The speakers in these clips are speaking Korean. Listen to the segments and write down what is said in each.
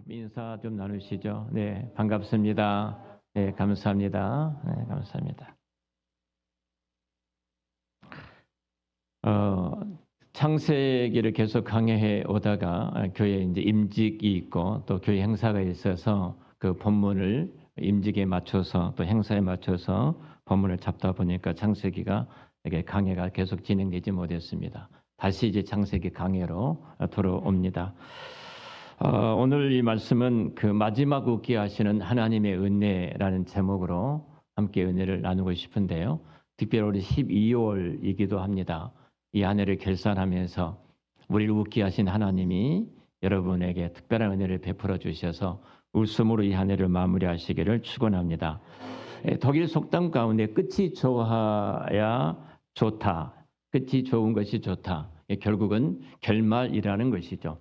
인사 좀 나누시죠. 네, 반갑습니다. 네, 감사합니다. 네, 감사합니다. 어, 창세기를 계속 강해해 오다가 교회 이제 임직이 있고 또 교회 행사가 있어서 그 본문을 임직에 맞춰서 또 행사에 맞춰서 본문을 잡다 보니까 창세기가 이게 강해가 계속 진행되지 못했습니다. 다시 이제 창세기 강해로 돌아옵니다. 오늘 이 말씀은 그 마지막 웃게 하시는 하나님의 은혜라는 제목으로 함께 은혜를 나누고 싶은데요. 특별히 우리 12월이기도 합니다. 이 한 해를 결산하면서 우리를 웃게 하신 하나님이 여러분에게 특별한 은혜를 베풀어 주셔서 웃음으로 이 한 해를 마무리하시기를 축원합니다. 독일 속담 가운데 끝이 좋아야 좋다. 끝이 좋은 것이 좋다. 결국은 결말이라는 것이죠.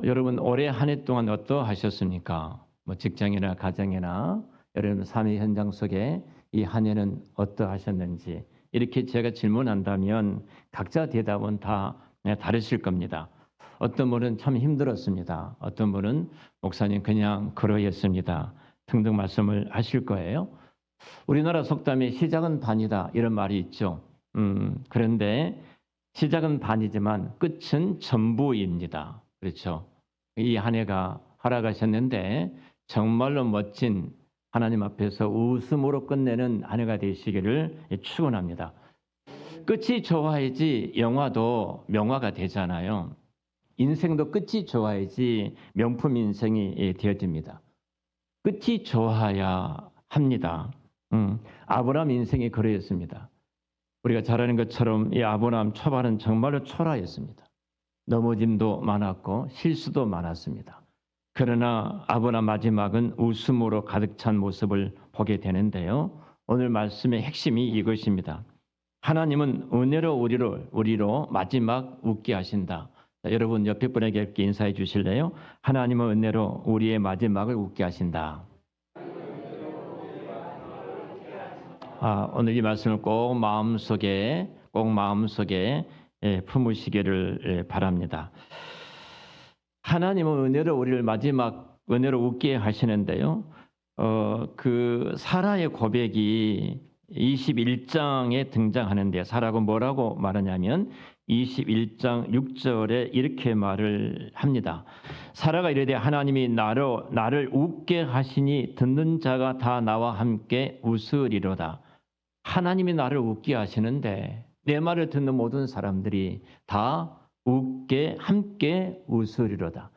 여러분 올해 한 해 동안 어떠하셨습니까? 뭐 직장이나 가정이나 여러분 삶의 현장 속에 이 한 해는 어떠하셨는지 이렇게 제가 질문한다면 각자 대답은 다 다르실 겁니다. 어떤 분은 참 힘들었습니다. 어떤 분은 목사님 그냥 그러했습니다. 등등 말씀을 하실 거예요. 우리나라 속담에 시작은 반이다 이런 말이 있죠. 그런데 시작은 반이지만 끝은 전부입니다. 그렇죠. 이 한 해가 살아가셨는데 정말로 멋진 하나님 앞에서 웃음으로 끝내는 한 해가 되시기를 축원합니다. 끝이 좋아야지 영화도 명화가 되잖아요. 인생도 끝이 좋아야지 명품 인생이 되어집니다. 끝이 좋아야 합니다. 아브라함 인생이 그러했습니다. 우리가 잘 아는 것처럼 이 아브라함 초반은 정말로 초라했습니다. 넘어짐도 많았고 실수도 많았습니다. 그러나 아브라함 마지막은 웃음으로 가득 찬 모습을 보게 되는데요. 오늘 말씀의 핵심이 이것입니다. 하나님은 은혜로 우리로 마지막 웃게 하신다. 자, 여러분 옆에 분에게 이렇게 인사해 주실래요? 하나님은 은혜로 우리의 마지막을 웃게 하신다. 오늘 이 말씀을 꼭 마음속에 품으시기를 바랍니다. 하나님은 은혜로 우리를 마지막 은혜로 웃게 하시는데요. 그 사라의 고백이 21장에 등장하는데 사라가 뭐라고 말하냐면 21장 6절에 이렇게 말을 합니다. 사라가 이르되 하나님이 나를 웃게 하시니 듣는 자가 다 나와 함께 웃으리로다. 하나님이 나를 웃게 하시는데 내 말을 듣는 모든 사람들이 다 웃게 함께 웃으리로다.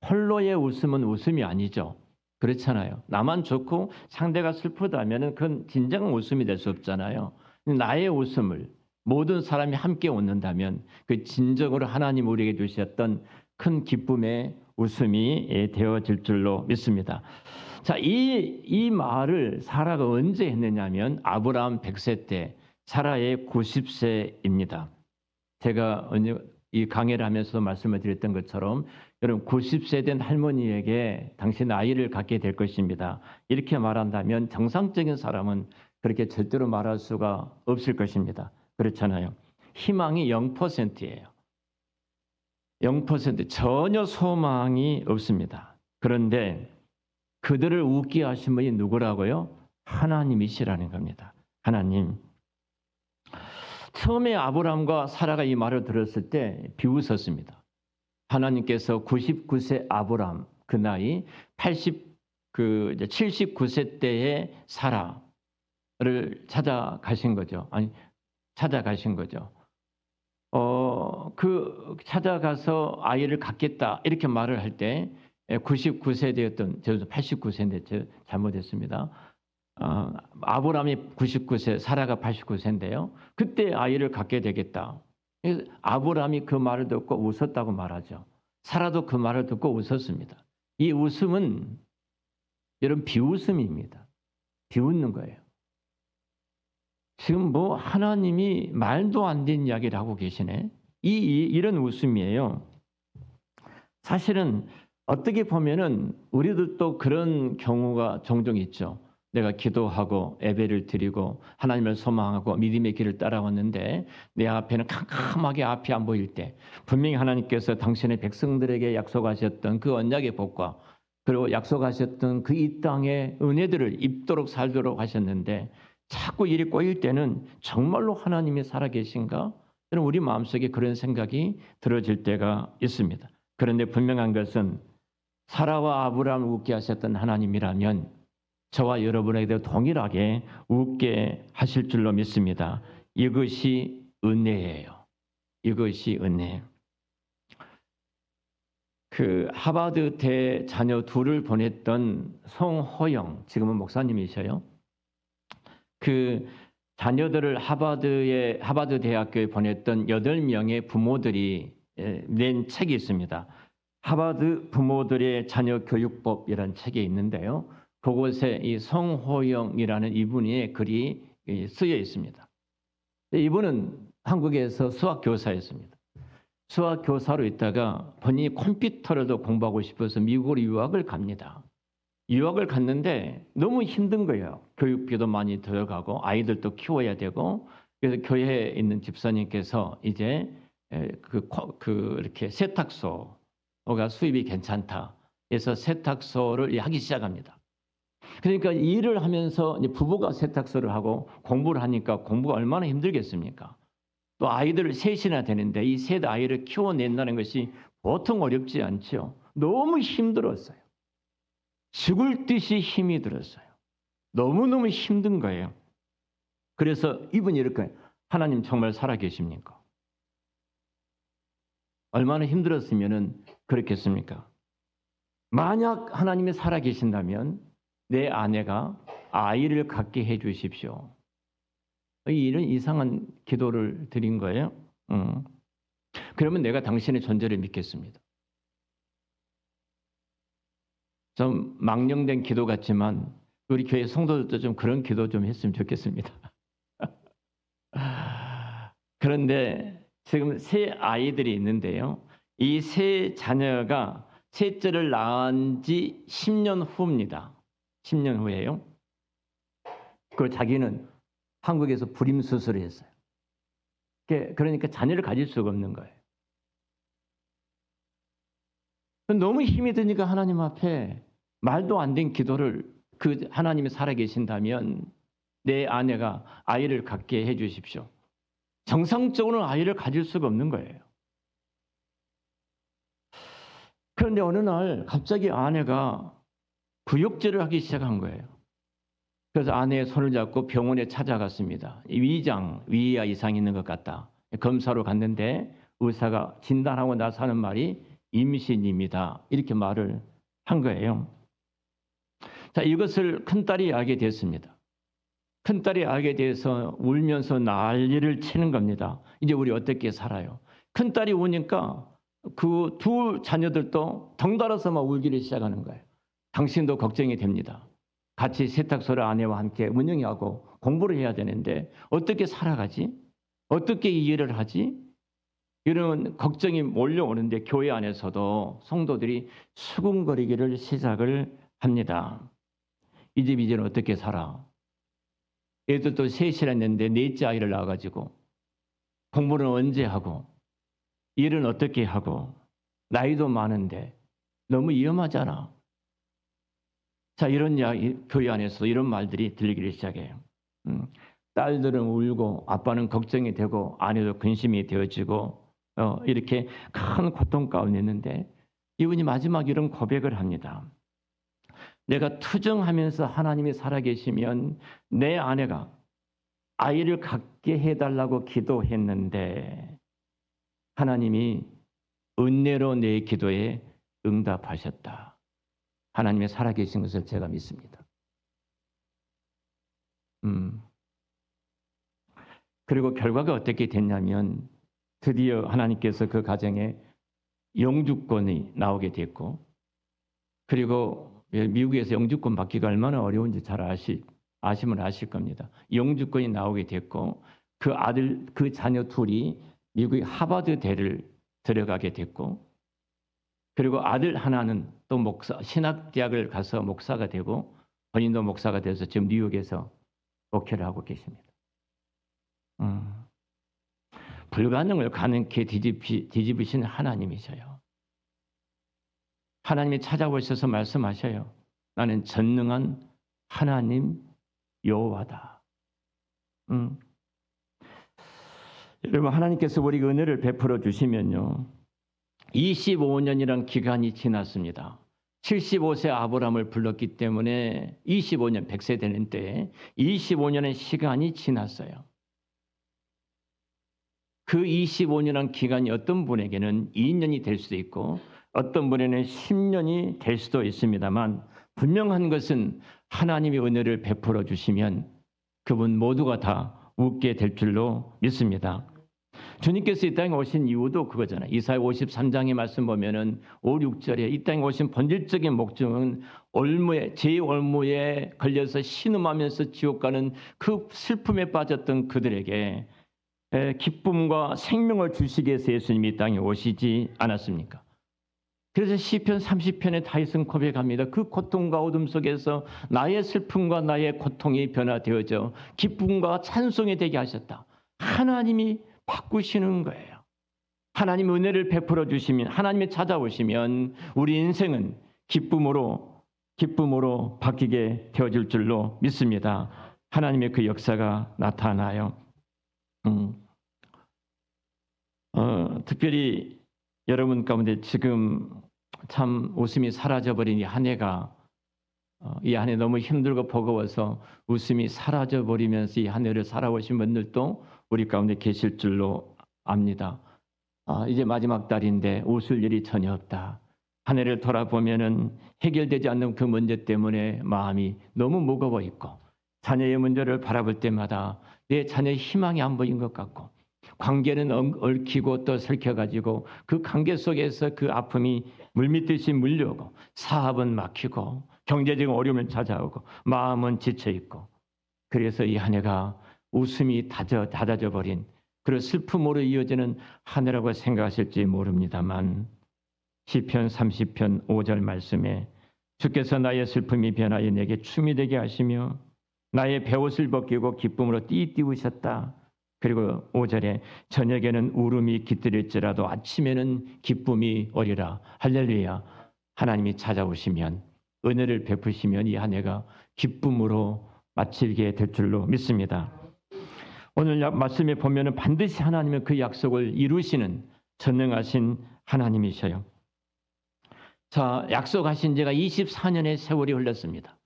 홀로의 웃음은 웃음이 아니죠. 그렇잖아요. 나만 좋고 상대가 슬프다면 그건 진정한 웃음이 될 수 없잖아요. 나의 웃음을 모든 사람이 함께 웃는다면 그 진정으로 하나님 우리에게 주셨던 큰 기쁨의 웃음이 되어질 줄로 믿습니다. 자, 이 말을 사라가 언제 했느냐면 아브라함 100세 때 사라의 90세입니다. 제가 이 강해를 하면서 말씀을 드렸던 것처럼 여러분 90세 된 할머니에게 당신 아이를 갖게 될 것입니다. 이렇게 말한다면 정상적인 사람은 그렇게 절대로 말할 수가 없을 것입니다. 그렇잖아요. 희망이 0%예요. 0% 전혀 소망이 없습니다. 그런데 그들을 웃게 하신 분이 누구라고요? 하나님이시라는 겁니다. 하나님. 처음에 아브라함과 사라가 이 말을 들었을 때 비웃었습니다. 하나님께서 99세 아브라함 그 나이 79세 때의 사라를 찾아가신 거죠. 찾아가신 거죠. 찾아가서 아이를 갖겠다 이렇게 말을 할 때 99세 되었던 저도 89세인데 잘못했습니다. 아브라함이 99세, 사라가 89세인데요. 그때 아이를 갖게 되겠다. 아브라함이 그 말을 듣고 웃었다고 말하죠. 사라도 그 말을 듣고 웃었습니다. 이 웃음은 여러분 비웃음입니다. 비웃는 거예요. 지금 뭐 하나님이 말도 안 되는 이야기를 하고 계시네. 이런 웃음이에요. 사실은 어떻게 보면은 우리들도 그런 경우가 종종 있죠. 내가 기도하고 예배를 드리고 하나님을 소망하고 믿음의 길을 따라왔는데 내 앞에는 캄캄하게 앞이 안 보일 때 분명히 하나님께서 당신의 백성들에게 약속하셨던 그 언약의 복과 그리고 약속하셨던 그 이 땅의 은혜들을 입도록 살도록 하셨는데 자꾸 일이 꼬일 때는 정말로 하나님이 살아계신가? 저는 우리 마음속에 그런 생각이 들어질 때가 있습니다. 그런데 분명한 것은 사라와 아브라함을 웃게 하셨던 하나님이라면 저와 여러분에게도 동일하게 웃게 하실 줄로 믿습니다. 이것이 은혜예요. 이것이 은혜. 그 하버드대 자녀 둘을 보냈던 송호영, 지금은 목사님이셔요. 그 자녀들을 하버드 대학교에 보냈던 8명의 부모들이 낸 책이 있습니다. 하버드 부모들의 자녀 교육법이라는 책이 있는데요. 그곳에 이 송호영이라는 이분의 글이 쓰여 있습니다. 이분은 한국에서 수학 교사였습니다. 수학 교사로 있다가 본인이 컴퓨터를도 공부하고 싶어서 미국으로 유학을 갑니다. 유학을 갔는데 너무 힘든 거예요. 교육비도 많이 들어가고 아이들도 키워야 되고 그래서 교회에 있는 집사님께서 이제 이렇게 세탁소가 수입이 괜찮다 해서 세탁소를 하기 시작합니다. 그러니까 일을 하면서 이제 부부가 세탁소를 하고 공부를 하니까 공부가 얼마나 힘들겠습니까? 또 아이들을 셋이나 되는데 이 셋 아이를 키워낸다는 것이 보통 어렵지 않죠. 너무 힘들었어요. 죽을 듯이 힘이 들었어요. 너무너무 힘든 거예요. 그래서 이분이 이렇게 하나님 정말 살아계십니까? 얼마나 힘들었으면 그렇겠습니까? 만약 하나님이 살아계신다면 내 아내가 아이를 갖게 해 주십시오. 이런 이상한 기도를 드린 거예요. 그러면 내가 당신의 존재를 믿겠습니다. 좀 망령된 기도 같지만 우리 교회 성도들도 좀 그런 기도 좀 했으면 좋겠습니다. 그런데 지금 세 아이들이 있는데요. 이 세 자녀가 셋째를 낳은 지 10년 후입니다. 10년 후에요. 그리고 자기는 한국에서 불임 수술을 했어요. 그러니까 자녀를 가질 수가 없는 거예요. 너무 힘이 드니까 하나님 앞에 말도 안 된 기도를 그 하나님이 살아계신다면 내 아내가 아이를 갖게 해 주십시오. 정상적으로는 아이를 가질 수가 없는 거예요. 그런데 어느 날 갑자기 아내가 구역질을 하기 시작한 거예요. 그래서 아내의 손을 잡고 병원에 찾아갔습니다. 위야 이상이 있는 것 같다. 검사로 갔는데 의사가 진단하고 나서 하는 말이 임신입니다. 이렇게 말을 한 거예요. 자, 이것을 큰딸이 알게 됐습니다. 큰딸이 알게 돼서 울면서 난리를 치는 겁니다. 이제 우리 어떻게 살아요? 큰딸이 우니까 그 두 자녀들도 덩달아서 막 울기를 시작하는 거예요. 당신도 걱정이 됩니다. 같이 세탁소를 아내와 함께 운영하고 공부를 해야 되는데 어떻게 살아가지? 어떻게 이 일을 하지? 이런 걱정이 몰려오는데 교회 안에서도 성도들이 수군거리기를 시작을 합니다. 이 집 이제는 어떻게 살아? 애들도 셋이나 있는데 넷째 아이를 낳아가지고 공부는 언제 하고 일은 어떻게 하고 나이도 많은데 너무 위험하잖아. 자, 이런 이야기, 교회 안에서 이런 말들이 들리기 시작해요. 딸들은 울고 아빠는 걱정이 되고 아내도 근심이 되어지고 이렇게 큰 고통 가운데 있는데 이분이 마지막 이런 고백을 합니다. 내가 투정하면서 하나님이 살아계시면 내 아내가 아이를 갖게 해달라고 기도했는데 하나님이 은혜로 내 기도에 응답하셨다. 하나님의 살아계신 것을 제가 믿습니다. 그리고 결과가 어떻게 됐냐면 드디어 하나님께서 그 가정에 영주권이 나오게 됐고 그리고 미국에서 영주권 받기가 얼마나 어려운지 잘 아시면 아실 겁니다. 영주권이 나오게 됐고 그 아들, 그 자녀 둘이 미국의 하버드대를 들어가게 됐고 그리고 아들 하나는 또 신학대학을 가서 목사가 되고 본인도 목사가 돼서 지금 뉴욕에서 목회를 하고 계십니다. 불가능을 가능케 뒤집으시는 하나님이셔요. 하나님이 찾아오셔서 말씀하셔요. 나는 전능한 하나님 여호와다. 여러분, 하나님께서 우리에게 은혜를 베풀어 주시면요, 25년이란 기간이 지났습니다. 75세 아브라함을 불렀기 때문에 25년, 100세 되는 때에 25년의 시간이 지났어요. 그 25년이란 기간이 어떤 분에게는 2년이 될 수도 있고 어떤 분에게는 10년이 될 수도 있습니다만, 분명한 것은 하나님이 은혜를 베풀어 주시면 그분 모두가 다 웃게 될 줄로 믿습니다. 주님께서 이 땅에 오신 이유도 그거잖아요. 이사야 53장의 말씀 보면은 5, 6절에 이 땅에 오신 본질적인 목적은 제 올무에 걸려서 신음하면서 지옥 가는 그 슬픔에 빠졌던 그들에게 기쁨과 생명을 주시기 위해서 예수님이 이 땅에 오시지 않았습니까? 그래서 시편 30편에 다윗은 고백합니다. 그 고통과 어둠 속에서 나의 슬픔과 나의 고통이 변화되어져 기쁨과 찬송이 되게 하셨다. 하나님이 바꾸시는 거예요. 하나님 은혜를 베풀어 주시면, 하나님이 찾아오시면 우리 인생은 기쁨으로 바뀌게 되어질 줄로 믿습니다. 하나님의 그 역사가 나타나요. 특별히 여러분 가운데 지금 참 웃음이 사라져버린 이 한 해가, 이 한 해 너무 힘들고 버거워서 웃음이 사라져버리면서 이 한 해를 살아오신 분들도 우리 가운데 계실 줄로 압니다. 이제 마지막 달인데 웃을 일이 전혀 없다. 한 해를 돌아보면은 해결되지 않는 그 문제 때문에 마음이 너무 무거워 있고, 자녀의 문제를 바라볼 때마다 내 자녀의 희망이 안 보인 것 같고, 관계는 얽히고 또 설켜가지고 그 관계 속에서 그 아픔이 물밀듯이 물려오고, 사업은 막히고 경제적인 어려움을 찾아오고 마음은 지쳐있고, 그래서 이 한 해가 웃음이 닫아져 버린 그런 슬픔으로 이어지는 한 해라고 생각하실지 모릅니다만, 시편 30편 5절 말씀에 주께서 나의 슬픔이 변하여 내게 춤이 되게 하시며 나의 베옷을 벗기고 기쁨으로 띠띠우셨다. 그리고 5절에 저녁에는 울음이 깃들일지라도 아침에는 기쁨이 오리라. 할렐루야. 하나님이 찾아오시면, 은혜를 베푸시면 이 한 해가 기쁨으로 마치게 될 줄로 믿습니다. 오늘 말씀에 보면은 반드시 하나님은 그 약속을 이루시는 전능하신 하나님이셔요. 자, 약속하신 지가 24년의 세월이 흘렀습니다.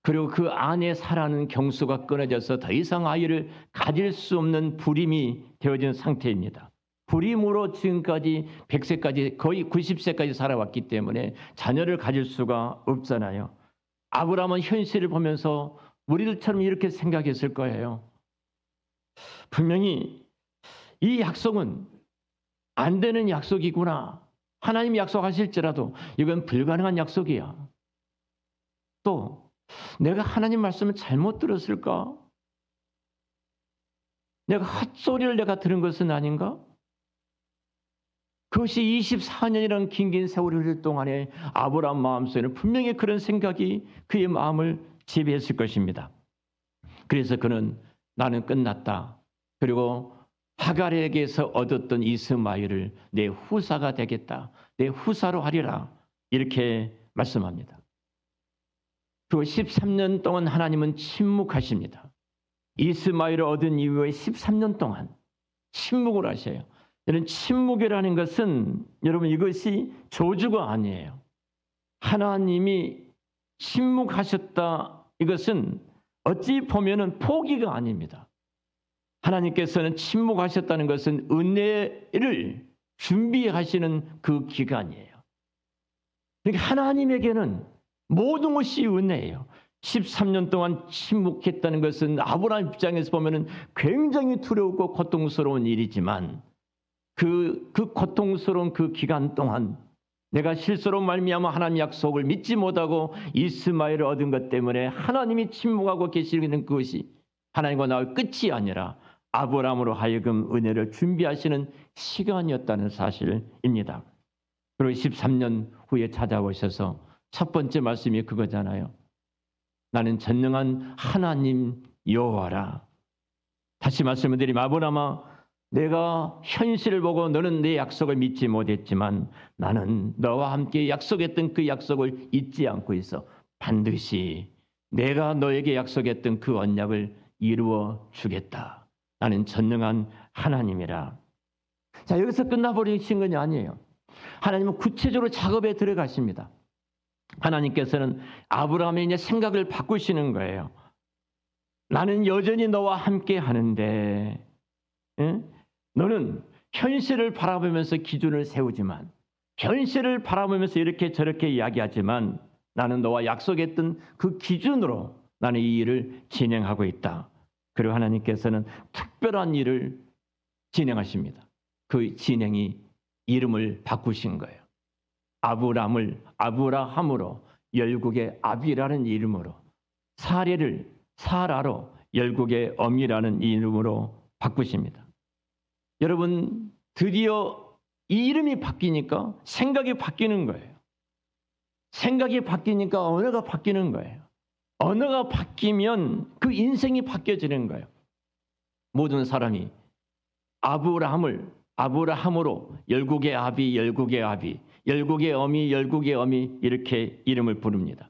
그리고 그 안에 살아는 경수가 끊어져서 더 이상 아이를 가질 수 없는 불임이 되어진 상태입니다. 불임으로 지금까지 100세까지 거의 90세까지 살아왔기 때문에 자녀를 가질 수가 없잖아요. 아브라함은 현실을 보면서 우리들처럼 이렇게 생각했을 거예요. 분명히 이 약속은 안 되는 약속이구나. 하나님이 약속하실지라도 이건 불가능한 약속이야. 또 내가 하나님 말씀을 잘못 들었을까? 내가 헛소리를 들은 것은 아닌가? 그것이 24년이라는 긴 세월이 흘릴 동안에 아브라함 마음속에는 분명히 그런 생각이 그의 마음을 지배했을 것입니다. 그래서 그는 나는 끝났다. 그리고 하갈에게서 얻었던 이스마엘을 내 후사가 되겠다. 내 후사로 하리라. 이렇게 말씀합니다. 그리고 13년 동안 하나님은 침묵하십니다. 이스마엘을 얻은 이후에 13년 동안 침묵을 하셔요. 이런 침묵이라는 것은 여러분 이것이 저주가 아니에요. 하나님이 침묵하셨다. 이것은 어찌 보면은 포기가 아닙니다. 하나님께서는 침묵하셨다는 것은 은혜를 준비하시는 그 기간이에요. 그러니까 하나님에게는 모든 것이 은혜예요. 13년 동안 침묵했다는 것은 아브라함 입장에서 보면은 굉장히 두렵고 고통스러운 일이지만 그 고통스러운 그 기간 동안 내가 실수로 말미암아 하나님 약속을 믿지 못하고 이스마엘을 얻은 것 때문에 하나님이 침묵하고 계시는 그것이 하나님과 나의 끝이 아니라 아브라함으로 하여금 은혜를 준비하시는 시간이었다는 사실입니다. 그리고 13년 후에 찾아오셔서 첫 번째 말씀이 그거잖아요. 나는 전능한 하나님 여호와라. 다시 말씀을 드리면 아브라함아, 내가 현실을 보고 너는 내 약속을 믿지 못했지만 나는 너와 함께 약속했던 그 약속을 잊지 않고 있어. 반드시 내가 너에게 약속했던 그 언약을 이루어 주겠다. 나는 전능한 하나님이라. 자, 여기서 끝나버리신 건 아니에요. 하나님은 구체적으로 작업에 들어가십니다. 하나님께서는 아브라함의 이제 생각을 바꾸시는 거예요. 나는 여전히 너와 함께 하는데, 너는 현실을 바라보면서 기준을 세우지만, 현실을 바라보면서 이렇게 저렇게 이야기하지만, 나는 너와 약속했던 그 기준으로 나는 이 일을 진행하고 있다. 그리고 하나님께서는 특별한 일을 진행하십니다. 그 진행이 이름을 바꾸신 거예요. 아브람을 아브라함으로, 열국의 아비라는 이름으로, 사례를 사라로, 열국의 어미라는 이름으로 바꾸십니다. 여러분, 드디어 이 이름이 바뀌니까 생각이 바뀌는 거예요. 생각이 바뀌니까 언어가 바뀌는 거예요. 언어가 바뀌면 그 인생이 바뀌어지는 거예요. 모든 사람이 아브라함으로 열국의 아비, 열국의 아비, 열국의 어미, 열국의 어미 이렇게 이름을 부릅니다.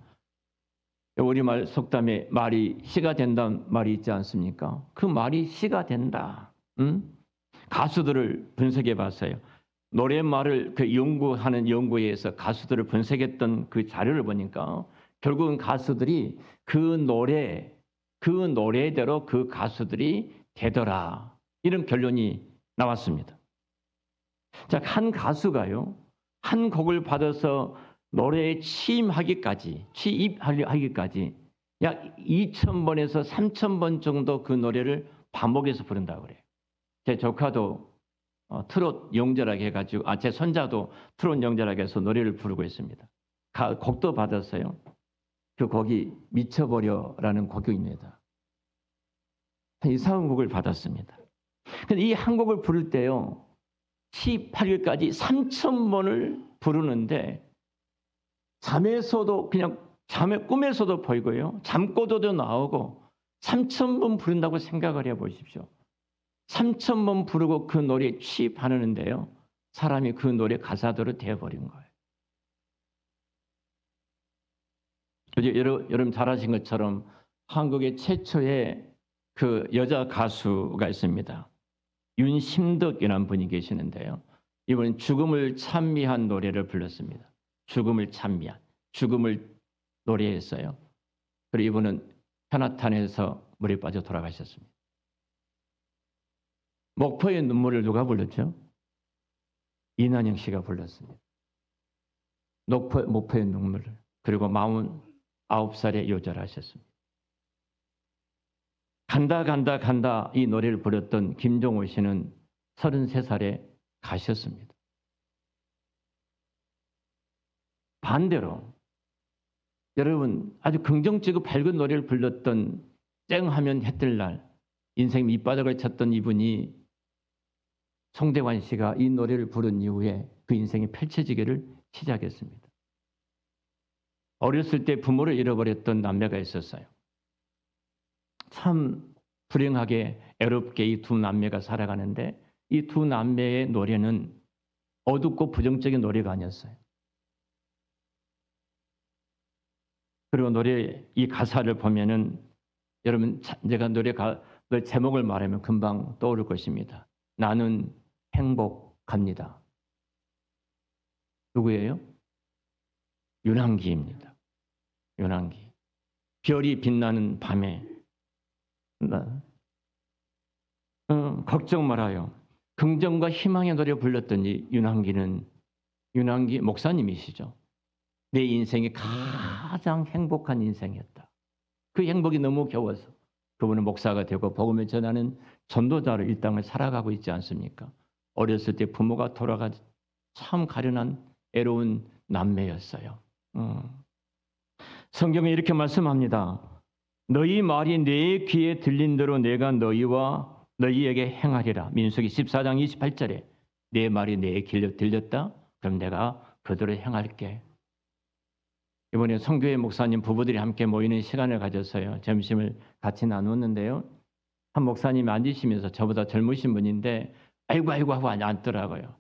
우리말 속담에 말이 씨가 된다는 말이 있지 않습니까? 그 말이 씨가 된다. 가수들을 분석해 봤어요. 노랫말을 그 연구하는 연구에 의해서 가수들을 분석했던 그 자료를 보니까 결국은 가수들이 그 노래대로 그 가수들이 되더라. 이런 결론이 나왔습니다. 자, 한 가수가요, 한 곡을 받아서 노래에 취입하기까지 약 2,000번에서 3,000번 정도 그 노래를 반복해서 부른다고 그래요. 제 조카도 트롯 영절하게 해가지고, 제 손자도 트롯 영절하게 해서 노래를 부르고 있습니다. 곡도 받았어요. 그 곡이 미쳐버려라는 곡입니다. 이상한 곡을 받았습니다. 근데 이 한 곡을 부를 때요, 18일까지 3,000번을 부르는데, 꿈에서도 보이고요, 잠꼬도도 나오고 3,000번 부른다고 생각을 해보십시오. 3,000번 부르고 그 노래에 취입하는데요, 사람이 그 노래 가사대로 되어버린 거예요. 여러분 잘 아신 것처럼 한국의 최초의 그 여자 가수가 있습니다. 윤심덕이라는 분이 계시는데요, 이분은 죽음을 찬미한 노래를 불렀습니다. 죽음을 노래했어요. 그리고 이분은 편하탄에서 물에 빠져 돌아가셨습니다. 목포의 눈물을 누가 불렀죠? 이난영 씨가 불렀습니다. 목포의 눈물을. 그리고 49살에 요절하셨습니다. 간다 이 노래를 부렸던 김종호 씨는 33살에 가셨습니다. 반대로 여러분, 아주 긍정적이고 밝은 노래를 불렀던 쨍하면 해 뜰 날 인생 밑바닥을 쳤던 이분이, 송대관 씨가 이 노래를 부른 이후에 그 인생이 펼쳐지기를 시작했습니다. 어렸을 때 부모를 잃어버렸던 남매가 있었어요. 참 불행하게 애롭게 이 두 남매가 살아가는데, 이 두 남매의 노래는 어둡고 부정적인 노래가 아니었어요. 그리고 노래 이 가사를 보면은, 여러분, 제가 노래 제목을 말하면 금방 떠오를 것입니다. 나는 행복합니다. 누구예요? 윤항기입니다. 윤항기. 별이 빛나는 밤에 걱정 말아요. 긍정과 희망의 노래 불렀던 이 윤항기 목사님이시죠. 내 인생이 가장 행복한 인생이었다. 그 행복이 너무 겨워서 그분은 목사가 되고 복음을 전하는 전도자로 이 땅을 살아가고 있지 않습니까? 어렸을 때 부모가 돌아가 참 가련한 애로운 남매였어요. 성경에 이렇게 말씀합니다. 너희 말이 내 귀에 들린 대로 내가 너희와 너희에게 행하리라. 민수기 14장 28절에 내 말이 내 귀에 들렸다? 그럼 내가 그대로 행할게. 이번에 성교회 목사님 부부들이 함께 모이는 시간을 가졌어요. 점심을 같이 나누었는데요. 한 목사님이 앉으시면서 저보다 젊으신 분인데 아이고 아이고 하고 앉더라고요.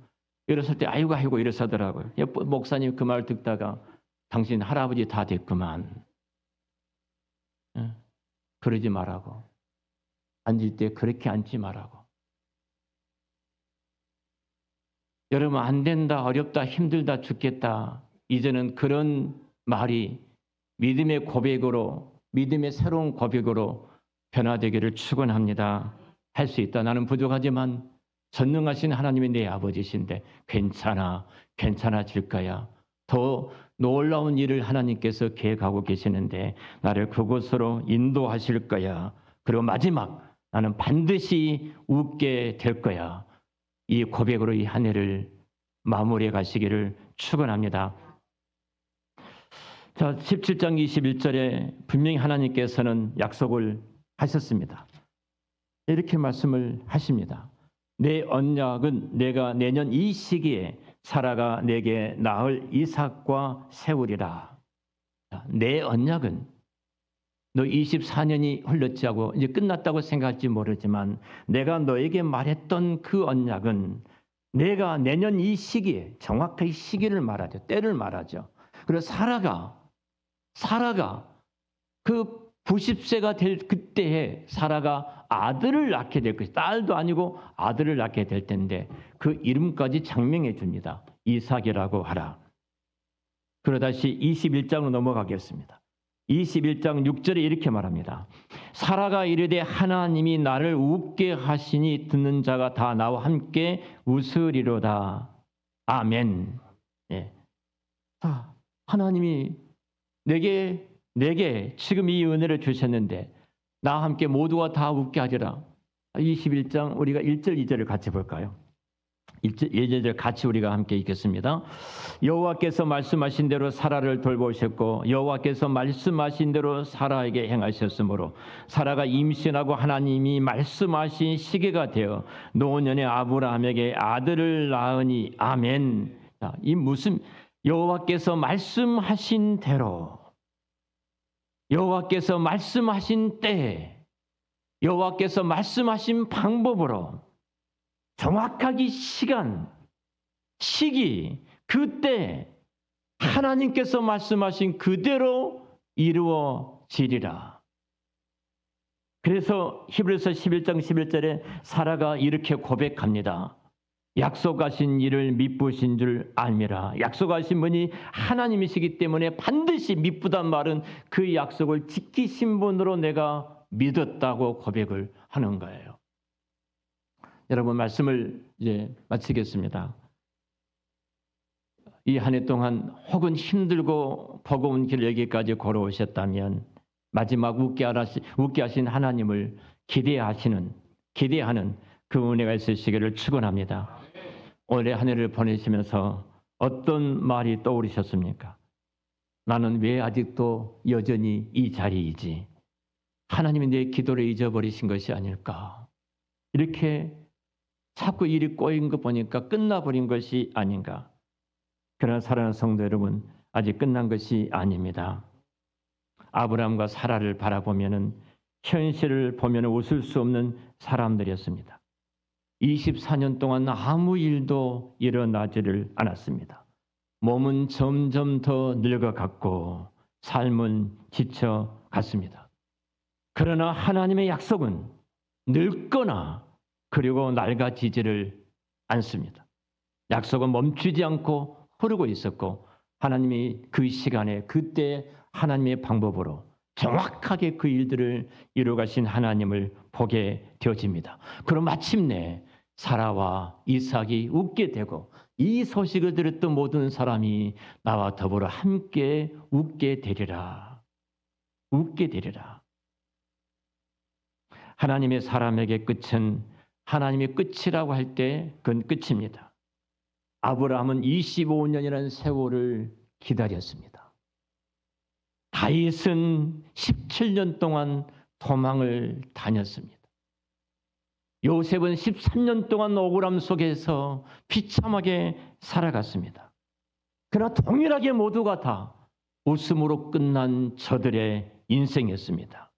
일어설 때 아이고 아이고 일어서더라고요. 목사님 그 말 듣다가 당신 할아버지 다 됐구만. 그러지 말라고. 앉을 때 그렇게 앉지 말라고. 여러분 안 된다, 어렵다, 힘들다, 죽겠다. 이제는 그런 말이 믿음의 고백으로, 믿음의 새로운 고백으로 변화되기를 축원합니다. 할 수 있다. 나는 부족하지만 전능하신 하나님이 내 아버지신데 괜찮아, 괜찮아질 거야. 더 놀라운 일을 하나님께서 계획하고 계시는데 나를 그곳으로 인도하실 거야. 그리고 마지막 나는 반드시 웃게 될 거야. 이 고백으로 이 한 해를 마무리해 가시기를 축원합니다. 자, 17장 21절에 분명히 하나님께서는 약속을 하셨습니다. 이렇게 말씀을 하십니다. 내 언약은 내가 내년 이 시기에 사라가 내게 낳을 이삭과 세우리라. 내 언약은 너 24년이 흘렀지 하고 이제 끝났다고 생각할지 모르지만 내가 너에게 말했던 그 언약은 내가 내년 이 시기에 정확하게 시기를 말하죠. 때를 말하죠. 그래서 사라가 그 90세가 될 그때에 사라가 아들을 낳게 될 것이 딸도 아니고 아들을 낳게 될 텐데 그 이름까지 장명해 줍니다. 이삭이라고 하라. 그러다 다시 21장으로 넘어가겠습니다. 21장 6절에 이렇게 말합니다. 사라가 이르되 하나님이 나를 웃게 하시니 듣는 자가 다 나와 함께 웃으리로다. 아멘. 예. 하나님이 내게 지금 이 은혜를 주셨는데 나와 함께 모두가 다 웃게 하리라. 21장 우리가 1절 2절을 같이 볼까요? 1절 2절 같이 우리가 함께 읽겠습니다. 여호와께서 말씀하신 대로 사라를 돌보셨고 여호와께서 말씀하신 대로 사라에게 행하셨으므로 사라가 임신하고 하나님이 말씀하신 시기가 되어 노년의 아브라함에게 아들을 낳으니 아멘. 자, 이 무슨 여호와께서 말씀하신 대로 여호와께서 말씀하신 때에 여호와께서 말씀하신 방법으로 정확하게 시기, 그때 하나님께서 말씀하신 그대로 이루어지리라. 그래서 히브리서 11장 11절에 사라가 이렇게 고백합니다. 약속하신 일을 미쁘신 줄 알미라. 약속하신 분이 하나님이시기 때문에 반드시 미쁘단 말은 그 약속을 지키신 분으로 내가 믿었다고 고백을 하는 거예요. 여러분 말씀을 이제 마치겠습니다. 이 한 해 동안 혹은 힘들고 버거운 길 여기까지 걸어오셨다면 마지막 웃게 하신 하나님을 기대하는 그 은혜가 있으시기를 축원합니다. 올해 한 해를 보내시면서 어떤 말이 떠오르셨습니까? 나는 왜 아직도 여전히 이 자리이지? 하나님이 내 기도를 잊어버리신 것이 아닐까? 이렇게 자꾸 일이 꼬인 거 보니까 끝나버린 것이 아닌가? 그러나 사랑하는 성도 여러분, 아직 끝난 것이 아닙니다. 아브라함과 사라를 바라보면은 현실을 보면 웃을 수 없는 사람들이었습니다. 24년 동안 아무 일도 일어나지를 않았습니다. 몸은 점점 더 늙어갔고 삶은 지쳐갔습니다. 그러나 하나님의 약속은 늙거나 그리고 낡아지지를 않습니다. 약속은 멈추지 않고 흐르고 있었고 하나님이 그 시간에 그때 하나님의 방법으로 정확하게 그 일들을 이루어가신 하나님을 보게 되어집니다. 그럼 마침내 사라와 이삭이 웃게 되고 이 소식을 들었던 모든 사람이 나와 더불어 함께 웃게 되리라. 웃게 되리라. 하나님의 사람에게 끝은 하나님의 끝이라고 할 때 그건 끝입니다. 아브라함은 25년이라는 세월을 기다렸습니다. 다윗은 17년 동안 도망을 다녔습니다. 요셉은 13년 동안 억울함 속에서 비참하게 살아갔습니다. 그러나 동일하게 모두가 다 웃음으로 끝난 저들의 인생이었습니다.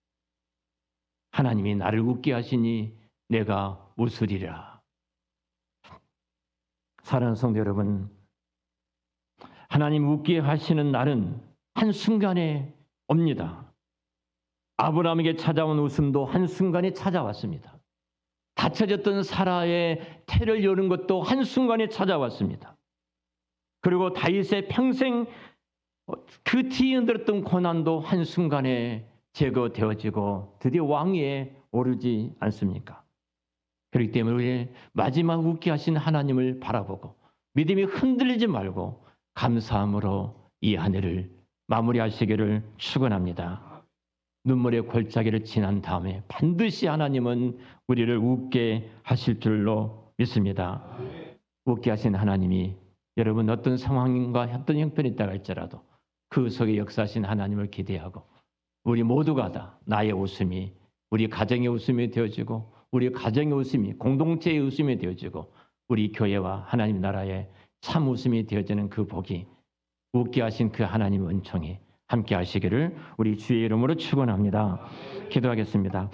하나님이 나를 웃게 하시니 내가 웃으리라. 사랑하는 성도 여러분, 하나님 웃게 하시는 날은 한순간에 옵니다. 아브라함에게 찾아온 웃음도 한순간에 찾아왔습니다. 닫혀졌던 사라의 태를 여는 것도 한순간에 찾아왔습니다. 그리고 다윗의 평생 그 뒤에 흔들었던 고난도 한순간에 제거되어지고 드디어 왕위에 오르지 않습니까? 그렇기 때문에 우리 마지막 웃게 하신 하나님을 바라보고 믿음이 흔들리지 말고 감사함으로 이 한 해를 마무리하시기를 축원합니다. 눈물의 골짜기를 지난 다음에 반드시 하나님은 우리를 웃게 하실 줄로 믿습니다. 웃게 하신 하나님이 여러분 어떤 상황인가 어떤 형편이 있다 할지라도 그 속에 역사하신 하나님을 기대하고 우리 모두가 다 나의 웃음이 우리 가정의 웃음이 되어지고 우리 가정의 웃음이 공동체의 웃음이 되어지고 우리 교회와 하나님 나라의 참 웃음이 되어지는 그 복이 웃게 하신 그 하나님의 은총이 함께 하시기를 우리 주의 이름으로 축원합니다. 기도하겠습니다.